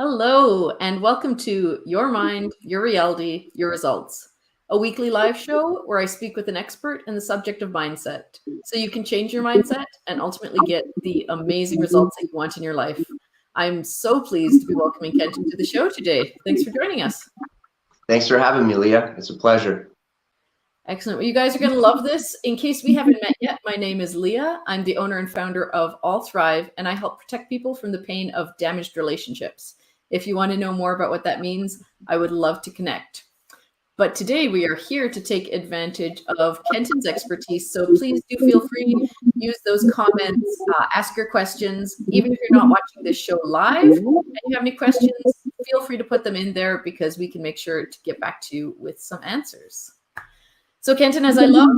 Hello, and welcome to Your Mind, Your Reality, Your Results, a weekly live show where I speak with an expert in the subject of mindset so you can change your mindset and ultimately get the amazing results that you want in your life. I'm so pleased to be welcoming Kenton to the show today. Thanks for joining us. Thanks for having me, Leah. It's a pleasure. Excellent. Well, you guys are going to love this. In case we haven't met yet, my name is Leah. I'm the owner and founder of All Thrive, and I help protect people from the pain of damaged relationships. If you want to know more about what that means, I would love to connect. But today we are here to take advantage of Kenton's expertise. So please do feel free, use those comments, ask your questions. Even if you're not watching this show live and you have any questions, feel free to put them in there because we can make sure to get back to you with some answers. So Kenton, as I love,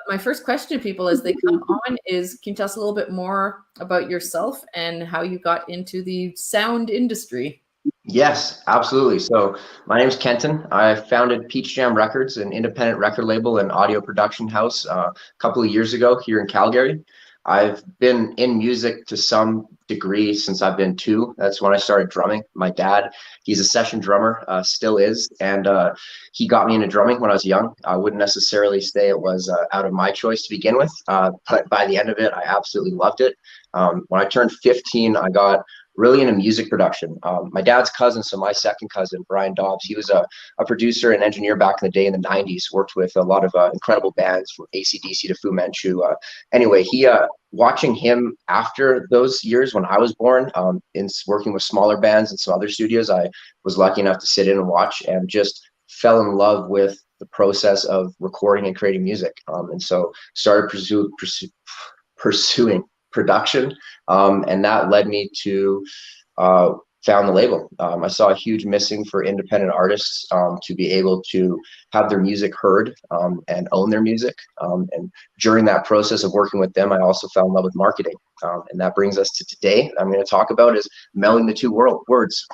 my first question to people as they come on is, can you tell us a little bit more about yourself and how you got into the sound industry? Yes, absolutely. So my name's Kenton. I founded Peach Jam Records, an independent record label and audio production house, a couple of years ago here in Calgary. I've been in music to some degree since I've been 2. That's when I started drumming. My dad, he's a session drummer, still is, and he got me into drumming when I was young. I wouldn't necessarily say it was out of my choice to begin with, but by the end of it, I absolutely loved it. When I turned 15, I got really into music production. My dad's cousin, so my second cousin, Brian Dobbs, he was a producer and engineer back in the day in the 90s, worked with a lot of incredible bands from AC/DC to Fu Manchu. Anyway, watching him after those years when I was born, in working with smaller bands and some other studios, I was lucky enough to sit in and watch and just fell in love with the process of recording and creating music. And so started pursuing production, and that led me to found the label. I saw a huge missing for independent artists to be able to have their music heard and own their music. And during that process of working with them, I also fell in love with marketing. And that brings us to today. I'm going to talk about is melding the two worlds.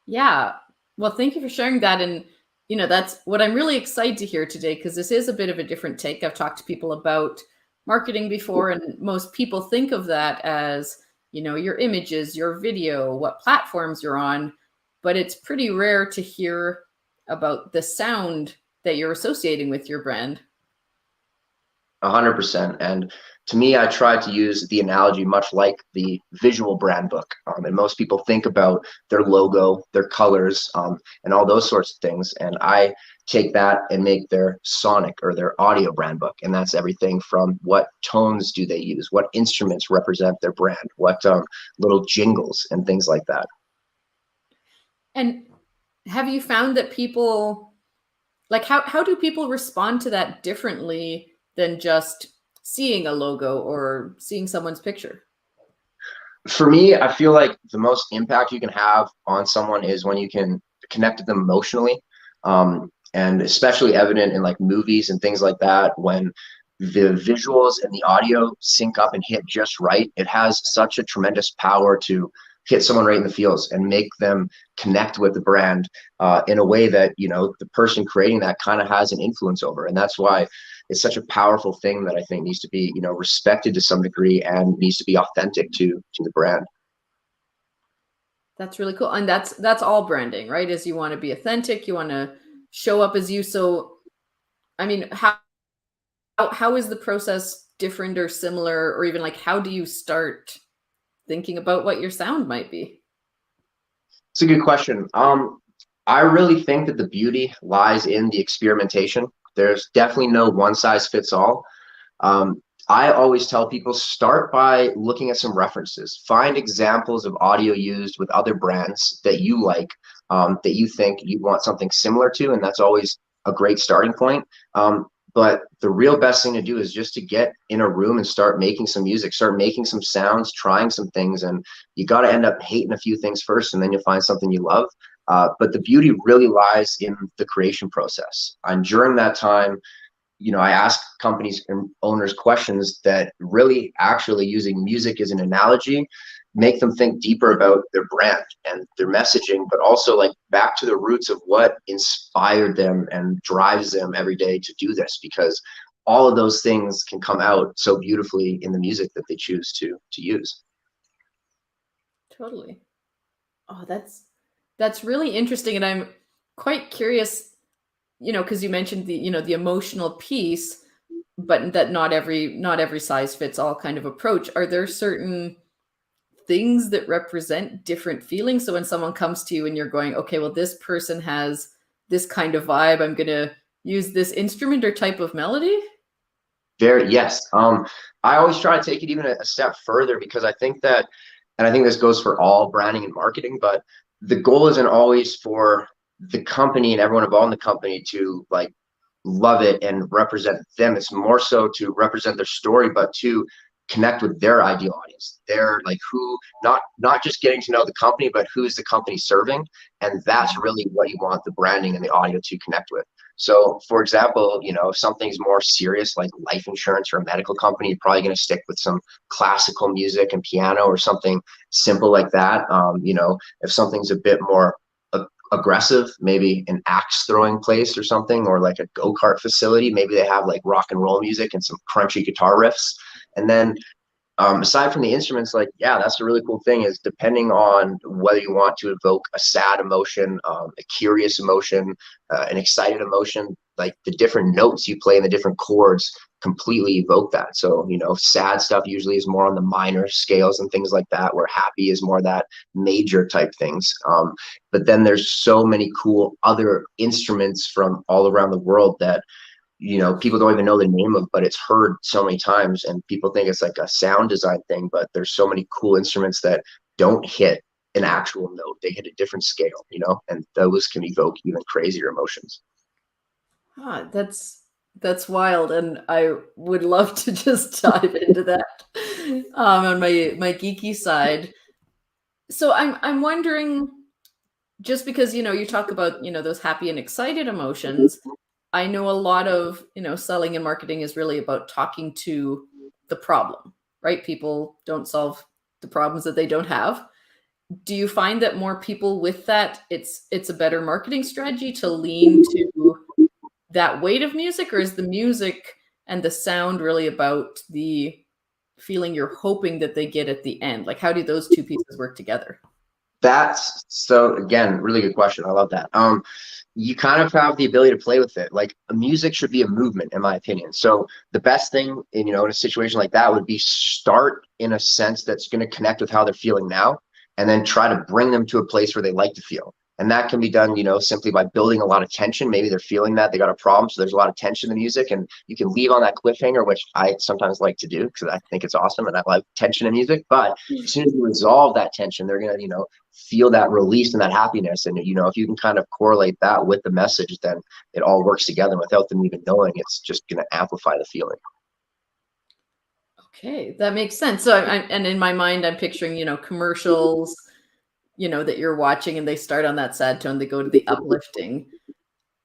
Yeah. Well, thank you for sharing that. And, that's what I'm really excited to hear today, because this is a bit of a different take. I've talked to people about marketing before, and most people think of that as, your images, your video, what platforms you're on, but it's pretty rare to hear about the sound that you're associating with your brand. 100%. And to me, I try to use the analogy much like the visual brand book. And most people think about their logo, their colors, and all those sorts of things. And I take that and make their sonic or their audio brand book. And that's everything from what tones do they use, what instruments represent their brand, what little jingles and things like that. And have you found that people, like, how do people respond to that differently than just seeing a logo or seeing someone's picture? For me, I feel like the most impact you can have on someone is when you can connect with them emotionally. And especially evident in like movies and things like that, when the visuals and the audio sync up and hit just right, it has such a tremendous power to hit someone right in the feels and make them connect with the brand in a way that, the person creating that kind of has an influence over. And that's why it's such a powerful thing that I think needs to be, respected to some degree and needs to be authentic to the brand. That's really cool. And that's all branding, right? Is you want to be authentic, you want to show up as you. So, I mean, how is the process different or similar, or even like, how do you start thinking about what your sound might be? It's a good question. I really think that the beauty lies in the experimentation. There's definitely no one size fits all. I always tell people, start by looking at some references. Find examples of audio used with other brands that you like, that you think you want something similar to, and that's always a great starting point. But the real best thing to do is just to get in a room and start making some music, start making some sounds, trying some things, and you got to end up hating a few things first, and then you'll find something you love. But the beauty really lies in the creation process. And during that time, I ask companies and owners questions that really actually, using music as an analogy, make them think deeper about their brand and their messaging, but also like back to the roots of what inspired them and drives them every day to do this, because all of those things can come out so beautifully in the music that they choose to use. Totally. Oh, that's really interesting, and I'm quite curious, because you mentioned the emotional piece, but that not every size fits all kind of approach. Are there certain things that represent different feelings? So when someone comes to you and you're going, okay, well, this person has this kind of vibe, I'm gonna use this instrument or type of melody. Very, yes. I always try to take it even a step further because I think that, and I think this goes for all branding and marketing, but the goal isn't always for the company and everyone involved in the company to like love it and represent them. It's more so to represent their story, but to connect with their ideal audience. They're like who, not just getting to know the company, but who's the company serving. And that's really what you want the branding and the audio to connect with. So for example, if something's more serious like life insurance or a medical company, you're probably going to stick with some classical music and piano or something simple like that. If something's a bit more aggressive, maybe an axe throwing place or something, or like a go-kart facility, maybe they have like rock and roll music and some crunchy guitar riffs. And then aside from the instruments, like, yeah, that's the really cool thing is depending on whether you want to evoke a sad emotion, a curious emotion, an excited emotion, like the different notes you play and the different chords completely evoke that. So, sad stuff usually is more on the minor scales and things like that, where happy is more that major type things. But then there's so many cool other instruments from all around the world that people don't even know the name of, but it's heard so many times and people think it's like a sound design thing, but there's so many cool instruments that don't hit an actual note. They hit a different scale, and those can evoke even crazier emotions. That's wild, and I would love to just dive into that on my geeky side. So I'm wondering, just because you talk about those happy and excited emotions. I know a lot of selling and marketing is really about talking to the problem, right? People don't solve the problems that they don't have. Do you find that more people with that, it's a better marketing strategy to lean to that weight of music, or is the music and the sound really about the feeling you're hoping that they get at the end? Like, how do those two pieces work together? That's so again, really good question. I love that. You kind of have the ability to play with it. Like music should be a movement, in my opinion. So the best thing in a situation like that would be start in a sense that's going to connect with how they're feeling now, and then try to bring them to a place where they like to feel. And that can be done, simply by building a lot of tension. Maybe they're feeling that they got a problem, so there's a lot of tension in the music, and you can leave on that cliffhanger, which I sometimes like to do because I think it's awesome and I like tension in music. But as soon as you resolve that tension, they're gonna, feel that release and that happiness. And if you can kind of correlate that with the message, then it all works together without them even knowing. It's just going to amplify the feeling. Okay, that makes sense. So, and in my mind, I'm picturing, commercials, that you're watching, and they start on that sad tone, they go to the uplifting.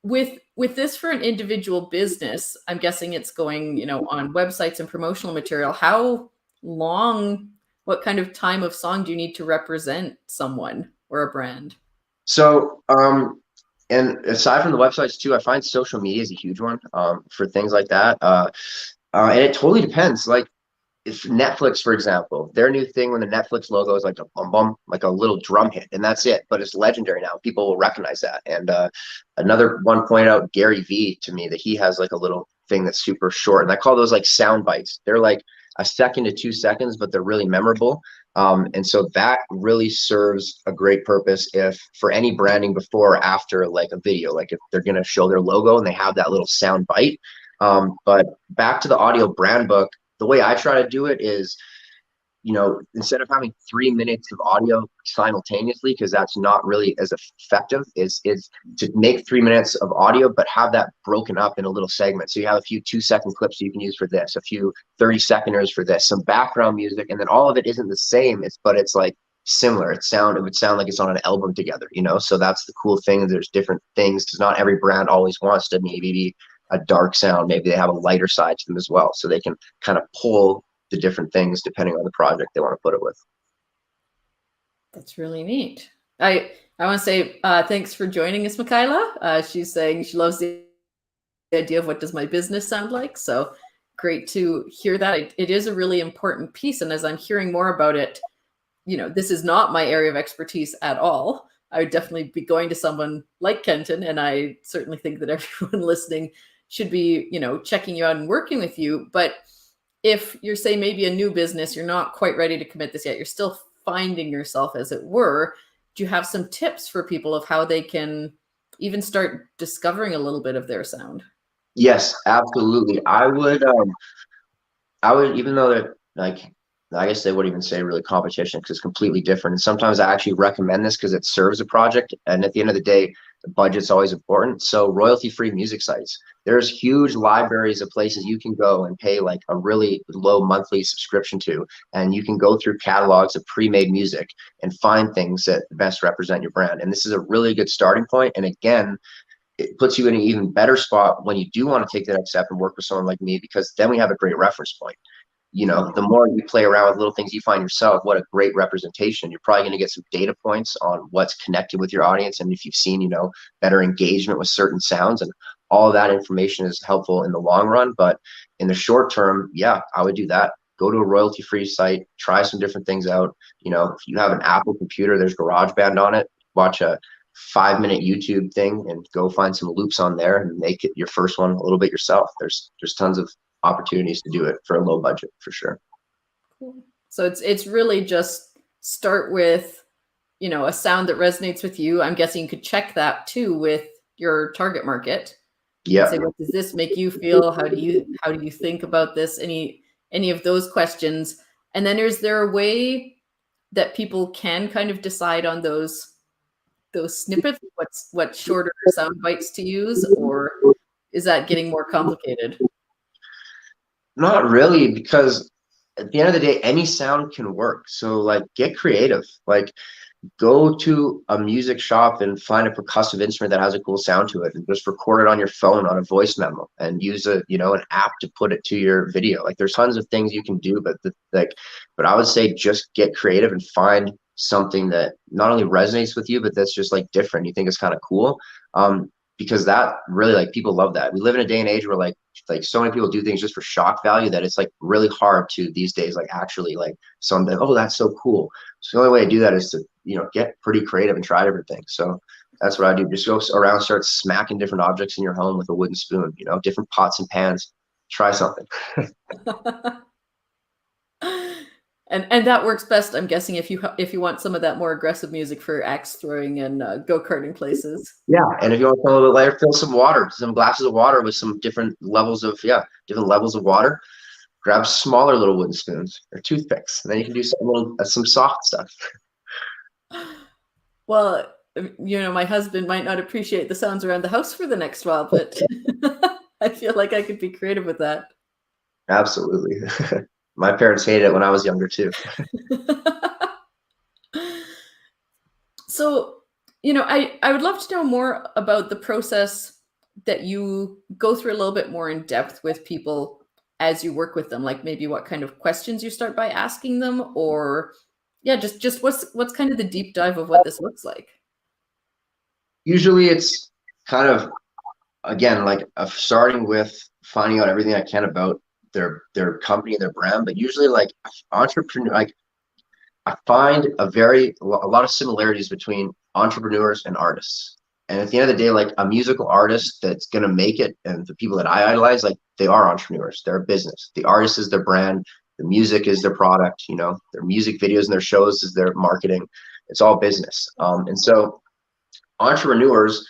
With this for an individual business, I'm guessing it's going, on websites and promotional material. How long, what kind of time of song do you need to represent someone or a brand? So, and aside from the websites too, I find social media is a huge one for things like that. And it totally depends. Like if Netflix, for example, their new thing when the Netflix logo is like a bum bum, like a little drum hit, and that's it. But it's legendary now. People will recognize that. And another one pointed out Gary V to me that he has like a little thing that's super short, and I call those like sound bites. They're like a second to 2 seconds, but they're really memorable. And so that really serves a great purpose if for any branding before or after like a video, like if they're going to show their logo and they have that little sound bite. But back to the audio brand book, the way I try to do it is, instead of having 3 minutes of audio simultaneously, because that's not really as effective, is to make 3 minutes of audio, but have that broken up in a little segment. So you have a few 2 second clips you can use for this, a few 30 seconders for this, some background music, and then all of it isn't the same. But it's like similar. It would sound like it's on an album together, So that's the cool thing. There's different things because not every brand always wants to maybe be a dark sound. Maybe they have a lighter side to them as well. So they can kind of pull the different things depending on the project they want to put it with. That's really neat. I want to say thanks for joining us, Michaela. She's saying she loves the idea of what does my business sound like. So great to hear that. It is a really important piece. And as I'm hearing more about it, this is not my area of expertise at all, I would definitely be going to someone like Kenton. And I certainly think that everyone listening should be, checking you out and working with you. But if you're, say, maybe a new business, you're not quite ready to commit this yet, you're still finding yourself, as it were, do you have some tips for people of how they can even start discovering a little bit of their sound? Yes, absolutely. I would, even though that, like, I guess they wouldn't even say really competition because it's completely different. And sometimes I actually recommend this because it serves a project. And at the end of the day, the budget's always important. So royalty-free music sites. There's huge libraries of places you can go and pay like a really low monthly subscription to. And you can go through catalogs of pre-made music and find things that best represent your brand. And this is a really good starting point. And again, it puts you in an even better spot when you do want to take the next step and work with someone like me, because then we have a great reference point. The more you play around with little things you find yourself, what a great representation. You're probably going to get some data points on what's connected with your audience. And if you've seen, better engagement with certain sounds, and all of that information is helpful in the long run. But in the short term, yeah, I would do that. Go to a royalty-free site, try some different things out. If you have an Apple computer, there's GarageBand on it. Watch a 5-minute YouTube thing and go find some loops on there and make it your first one a little bit yourself. There's tons of opportunities to do it for a low budget, for sure. Cool. So it's really just start with, a sound that resonates with you. I'm guessing you could check that too with your target market. Yeah. Say, what does this make you feel? How do you think about this? Any of those questions. And then is there a way that people can kind of decide on those snippets, what shorter sound bites to use, or is that getting more complicated? Not really, because at the end of the day, any sound can work. So like, get creative. Like, go to a music shop and find a percussive instrument that has a cool sound to it, and just record it on your phone on a voice memo and use an app to put it to your video. Like, there's tons of things you can do, but I would say just get creative and find something that not only resonates with you, but that's just like different. You think it's kind of cool. Because that really, like, people love that. We live in a day and age where like so many people do things just for shock value that it's like really hard to these days, like, actually like something, oh, that's so cool. So the only way to do that is to, get pretty creative and try different things. So that's what I do. Just go around, start smacking different objects in your home with a wooden spoon, different pots and pans, try something. And that works best, I'm guessing, if you want some of that more aggressive music for axe throwing and go-karting places. Yeah, and if you want a little bit lighter, fill some glasses of water with some different levels of water. Grab smaller little wooden spoons or toothpicks, and then you can do some soft stuff. Well, my husband might not appreciate the sounds around the house for the next while, but I feel like I could be creative with that. Absolutely. My parents hated it when I was younger too. So, I would love to know more about the process that you go through a little bit more in depth with people as you work with them, like maybe what kind of questions you start by asking them, or just what's kind of the deep dive of what this looks like. Usually it's kind of, again, like starting with finding out everything I can about their company and their brand, but usually like entrepreneur, like I find a lot of similarities between entrepreneurs and artists. And at the end of the day, like a musical artist that's going to make it, and the people that I idolize, like, they are entrepreneurs. They're a business. The artist is their brand. The music is their product. Their music videos and their shows is their marketing. It's all business. And so entrepreneurs,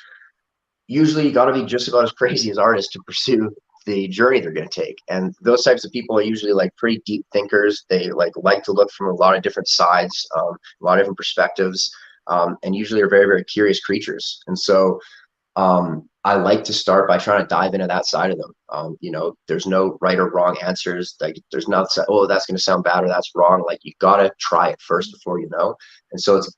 usually you got to be just about as crazy as artists to pursue the journey they're going to take. And those types of people are usually like pretty deep thinkers. They like to look from a lot of different sides, a lot of different perspectives, and usually are very, very curious creatures. And so I like to start by trying to dive into that side of them. There's no right or wrong answers. Like, there's not, oh, that's going to sound bad or that's wrong. Like, you got to try it first before you know. And so it's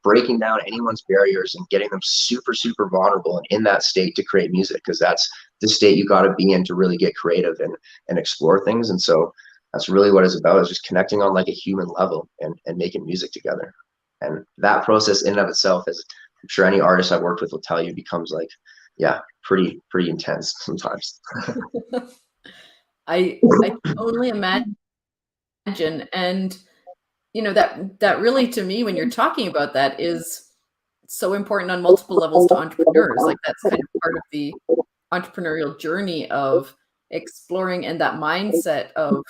breaking down anyone's barriers and getting them super, super vulnerable and in that state to create music, because that's the state you got to be in to really get creative and explore things. And so that's really what it's about, is just connecting on like a human level and making music together. And that process in and of itself, is, I'm sure any artist I've worked with will tell you, becomes like, pretty intense sometimes. I can only imagine. And you know, that really, to me, when you're talking about that, is so important on multiple levels to entrepreneurs. Like, that's kind of part of the entrepreneurial journey of exploring, and that mindset of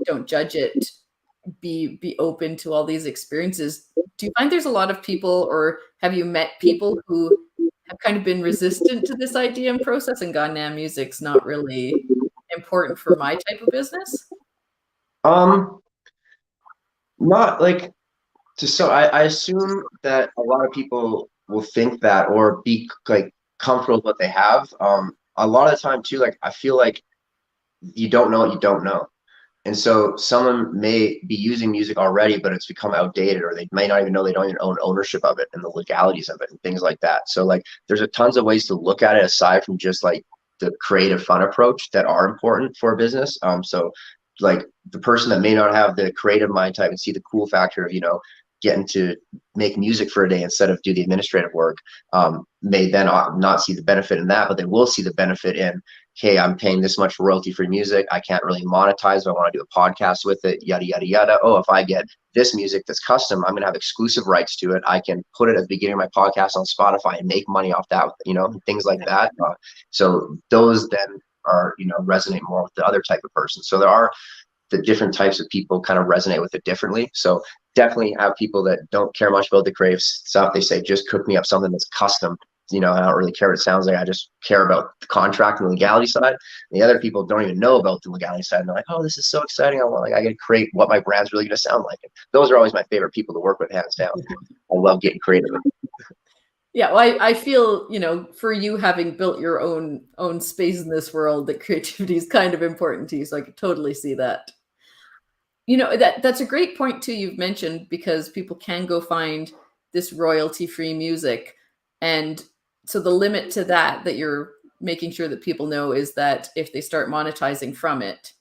don't judge it, be open to all these experiences. Do you find there's a lot of people, or have you met people who have kind of been resistant to this idea and process and gone, nah, music's not really important for my type of business? Um, not like so I assume that a lot of people will think that or be like comfortable with what they have. A lot of the time too, like I feel like you don't know what you don't know. And so someone may be using music already, but it's become outdated, or they may not even know they don't even own ownership of it and the legalities of it and things like that. So like there's a tons of ways to look at it aside from just like the creative fun approach that are important for a business. So like the person that may not have the creative mind type and see the cool factor of, getting to make music for a day instead of do the administrative work, may then not see the benefit in that, but they will see the benefit in, hey, I'm paying this much royalty for music. I can't really monetize. I want to do a podcast with it, yada, yada, yada. Oh, if I get this music that's custom, I'm going to have exclusive rights to it. I can put it at the beginning of my podcast on Spotify and make money off that, things like that. So those then are, resonate more with the other type of person. So there are the different types of people kind of resonate with it differently. So definitely have people that don't care much about the creative stuff. They say, just cook me up something that's custom. I don't really care what it sounds like. I just care about the contract and the legality side. And the other people don't even know about the legality side. And they're like, oh, this is so exciting. I get to create what my brand's really going to sound like. And those are always my favorite people to work with, hands down. I love getting creative. Yeah, well, I feel, for you, having built your own space in this world, that creativity is kind of important to you. So I could totally see that. That's a great point too, you've mentioned, because people can go find this royalty-free music. And so the limit to that you're making sure that people know is that if they start monetizing from it,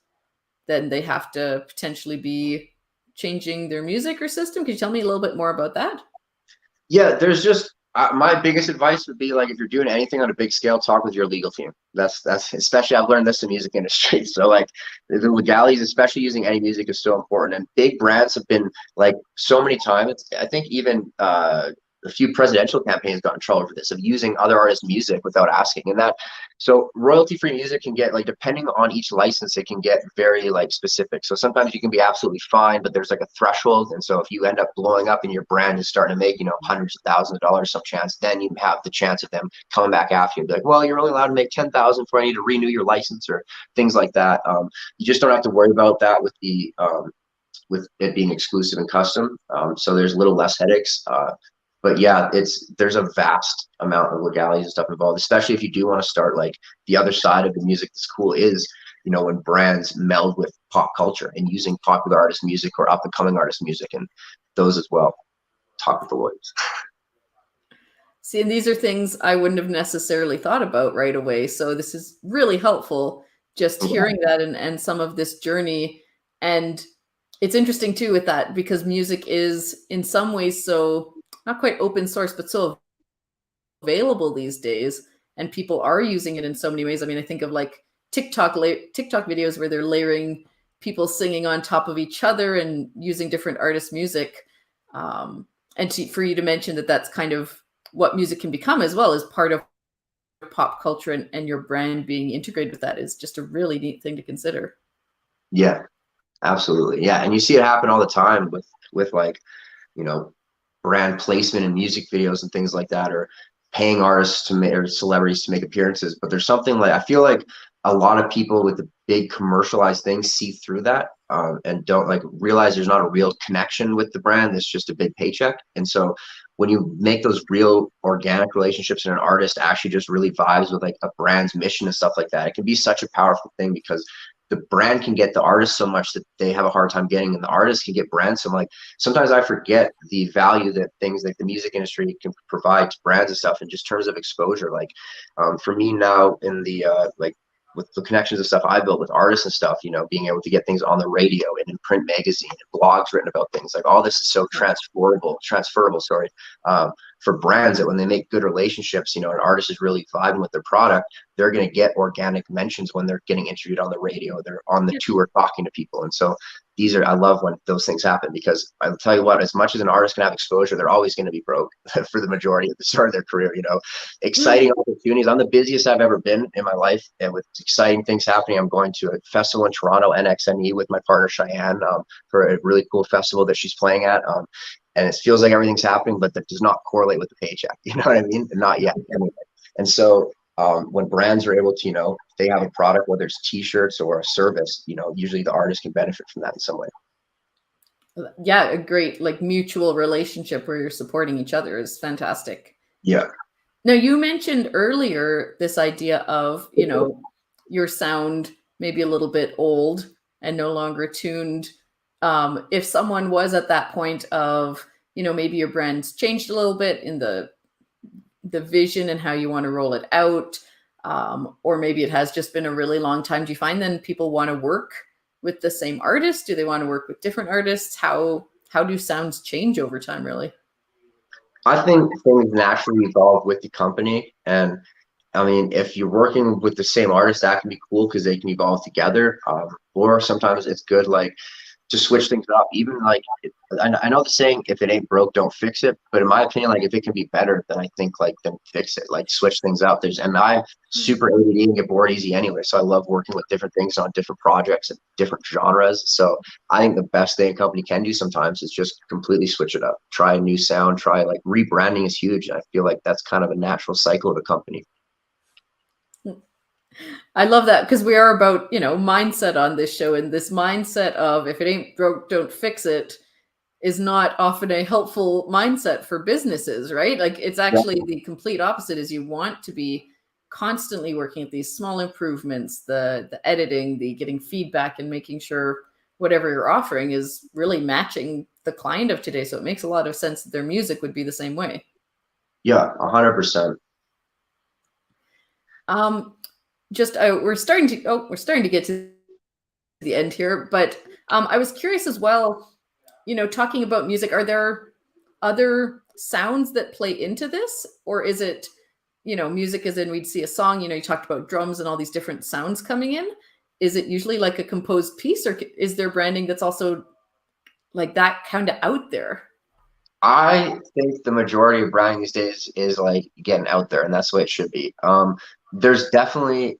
then they have to potentially be changing their music or system. Can you tell me a little bit more about that? Yeah, there's just my biggest advice would be, like, if you're doing anything on a big scale, talk with your legal team. That's especially, I've learned this in the music industry. So like the legalities, especially using any music, is so important. And big brands have been like so many times. I think even a few presidential campaigns got in trouble for this, of using other artists' music without asking. And that, so royalty-free music can get, like, depending on each license, it can get very like specific. So sometimes you can be absolutely fine, but there's like a threshold. And so if you end up blowing up and your brand is starting to make, hundreds of thousands of dollars, some chance, then you have the chance of them coming back after you and be like, well, you're only allowed to make 10,000 before I need to renew your license, or things like that. You just don't have to worry about that with the with it being exclusive and custom. So there's a little less headaches. But yeah, there's a vast amount of legalities and stuff involved, especially if you do want to start, like, the other side of the music that's cool is, when brands meld with pop culture and using popular artist music or up and coming artist music, and those as well. Talk with the lawyers. See, and these are things I wouldn't have necessarily thought about right away. So this is really helpful, just hearing that and some of this journey. And it's interesting too with that, because music is in some ways so not quite open source, but so available these days, and people are using it in so many ways. I mean, I think of like TikTok videos where they're layering people singing on top of each other and using different artists' music. For you to mention that that's kind of what music can become as well, as part of pop culture, and your brand being integrated with that, is just a really neat thing to consider. Yeah, absolutely. Yeah. And you see it happen all the time with like, brand placement in music videos and things like that, or paying artists or celebrities to make appearances. But there's something, like, I feel like a lot of people with the big commercialized things see through that, and don't like realize there's not a real connection with the brand. It's just a big paycheck. And so when you make those real organic relationships, and an artist actually just really vibes with like a brand's mission and stuff like that, it can be such a powerful thing, because the brand can get the artist so much that they have a hard time getting, and the artist can get brands. So I'm like, sometimes I forget the value that things like the music industry can provide to brands and stuff, in just terms of exposure. Like, for me now, in the like, with the connections and stuff I built with artists and stuff, being able to get things on the radio and in print magazine and blogs written about things, like all this is so transferable, sorry, for brands, that when they make good relationships, an artist is really vibing with their product, they're going to get organic mentions when they're getting interviewed on the radio, they're on the tour talking to people. And so I love when those things happen, because I'll tell you what, as much as an artist can have exposure, they're always going to be broke for the majority of the start of their career. Exciting opportunities. I'm the busiest I've ever been in my life, and with exciting things happening. I'm going to a festival in Toronto, NXNE, with my partner Cheyenne, for a really cool festival that she's playing at. And it feels like everything's happening, but that does not correlate with the paycheck. You know what I mean? Not yet, anyway. And so when brands are able to, they have a product, whether it's t-shirts or a service, usually the artist can benefit from that in some way. Yeah, a great like mutual relationship where you're supporting each other is fantastic. Yeah. Now, you mentioned earlier this idea of, your sound maybe a little bit old and no longer tuned. If someone was at that point of, maybe your brand's changed a little bit in the vision and how you want to roll it out, or maybe it has just been a really long time, do you find then people want to work with the same artist? Do they want to work with different artists? How do sounds change over time, really? I think things naturally evolve with the company. And I mean, if you're working with the same artist, that can be cool because they can evolve together. Or sometimes it's good, like, to switch things up. Even like, I know the saying, if it ain't broke, don't fix it. But in my opinion, like, if it can be better, then I think, like, then fix it, like switch things up. And I'm super ADD and get bored easy anyway. So I love working with different things on different projects and different genres. So I think the best thing a company can do sometimes is just completely switch it up, try a new sound, try, like, rebranding is huge. And I feel like that's kind of a natural cycle of a company. I love that, because we are about, mindset on this show, and this mindset of if it ain't broke, don't fix it is not often a helpful mindset for businesses, right? Like, it's actually the complete opposite. Is you want to be constantly working at these small improvements, the editing, the getting feedback, and making sure whatever you're offering is really matching the client of today. So it makes a lot of sense that their music would be the same way. Yeah, 100%. We're starting to get to the end here, but I was curious as well, talking about music, are there other sounds that play into this, or is it, music as in we'd see a song, you talked about drums and all these different sounds coming in. Is it usually like a composed piece, or is there branding that's also like that kind of out there? I think the majority of branding these days is like getting out there, and that's the way it should be. There's definitely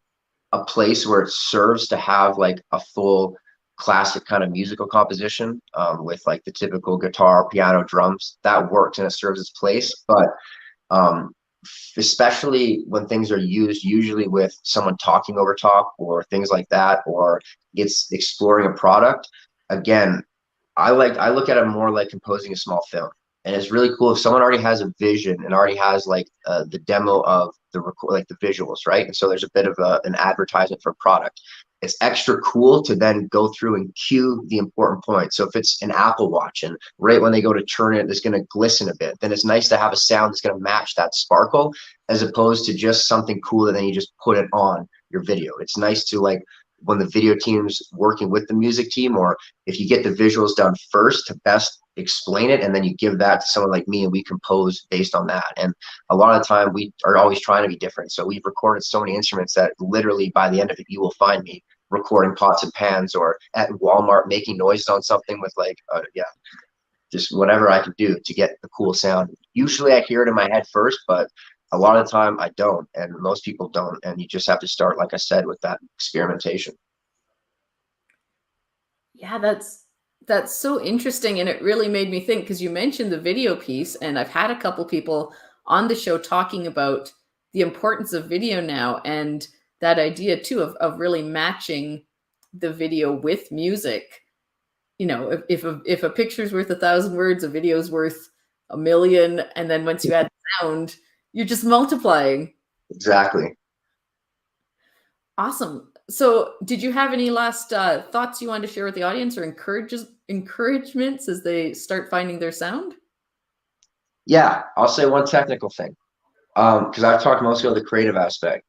a place where it serves to have like a full classic kind of musical composition, with like the typical guitar, piano, drums. That works and it serves its place. But um, especially when things are used, usually with someone talking over talk or things like that, or it's exploring a product. Again, I look at it more like composing a small film. And it's really cool if someone already has a vision and already has like the demo of like the visuals, right? And so there's a bit of an advertisement for a product. It's extra cool to then go through and cue the important points. So if it's an Apple Watch and right when they go to turn it, it's going to glisten a bit, then it's nice to have a sound that's going to match that sparkle, as opposed to just something cool and then you just put it on your video. It's nice to, like, when the video team's working with the music team, or if you get the visuals done first to best explain it, and then you give that to someone like me and we compose based on that. And a lot of the time we are always trying to be different. So we've recorded so many instruments that literally by the end of it, you will find me recording pots and pans, or at Walmart making noises on something with like, just whatever I can do to get the cool sound. Usually I hear it in my head first, but a lot of the time I don't, and most people don't. And you just have to start, like I said, with that experimentation. Yeah, that's so interesting, and it really made me think, because you mentioned the video piece, and I've had a couple people on the show talking about the importance of video now, and that idea too of really matching the video with music. If a picture's worth 1,000 words, a video's worth 1,000,000, and then once you add sound, you're just multiplying. Exactly. Awesome. So, did you have any last thoughts you wanted to share with the audience, or encouragements as they start finding their sound? Yeah, I'll say one technical thing, because I've talked mostly about the creative aspect.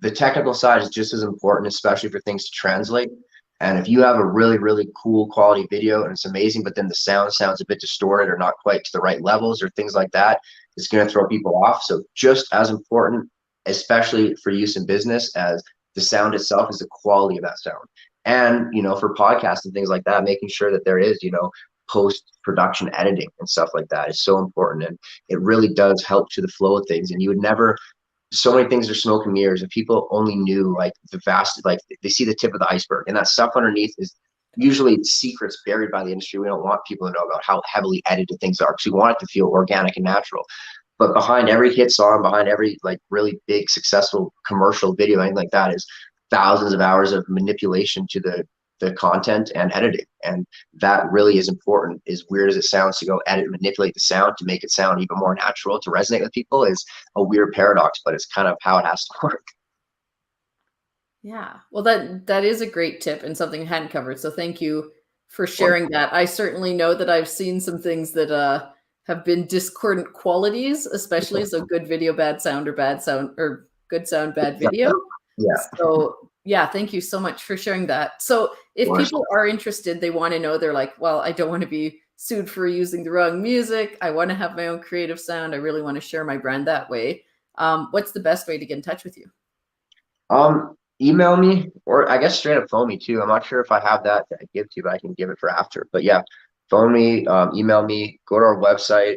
The technical side is just as important, especially for things to translate. And if you have a really, really cool quality video and it's amazing, but then the sounds a bit distorted or not quite to the right levels or things like that, it's going to throw people off. So just as important, especially for use in business, as the sound itself, is the quality of that sound. And, for podcasts and things like that, making sure that there is, post-production editing and stuff like that is so important. And it really does help to the flow of things. And you would never, so many things are smoke and mirrors, and people only knew like the vast, like they see the tip of the iceberg, and that stuff underneath is usually secrets buried by the industry. We don't want people to know about how heavily edited things are, because we want it to feel organic and natural. But behind every hit song, behind every like really big successful commercial video, anything like that, is thousands of hours of manipulation to the content and editing. And that really is important. As weird as it sounds, to go edit and manipulate the sound to make it sound even more natural to resonate with people is a weird paradox, but it's kind of how it has to work. Yeah. Well, that is a great tip and something I hadn't covered. So thank you for sharing that. I certainly know that I've seen some things that have been discordant qualities, especially so good video, bad sound, or good sound, bad video. Yeah. So yeah, thank you so much for sharing that. So if people are interested, they want to know, they're like, well, I don't want to be sued for using the wrong music. I want to have my own creative sound. I really want to share my brand that way. What's the best way to get in touch with you? Email me, or I guess straight up phone me too. I'm not sure if I have that to give to you, but I can give it for after. But yeah, phone me, email me, go to our website.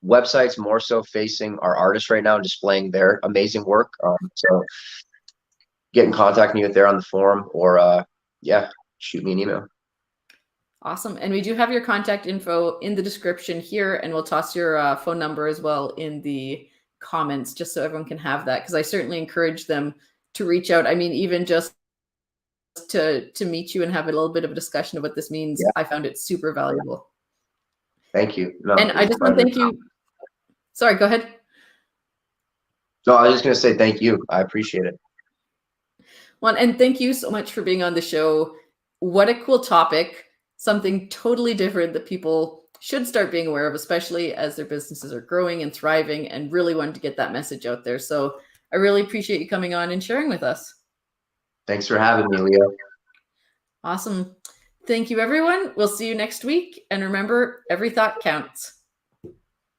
Website's more so facing our artists right now and displaying their amazing work. So get in contact with me there on the forum, or yeah, shoot me an email. Awesome. And we do have your contact info in the description here, and we'll toss your phone number as well in the comments, just so everyone can have that, because I certainly encourage them to reach out. I mean, even just to meet you and have a little bit of a discussion of what this means. Yeah. I found it super valuable. Thank you. No, and I just want to thank you. Sorry, go ahead. No, I was just going to say thank you. I appreciate it. Well, and thank you so much for being on the show. What a cool topic. Something totally different that people should start being aware of, especially as their businesses are growing and thriving, and really wanted to get that message out there. So I really appreciate you coming on and sharing with us. Thanks for having me, Leah. Awesome. Thank you, everyone. We'll see you next week. And remember, every thought counts.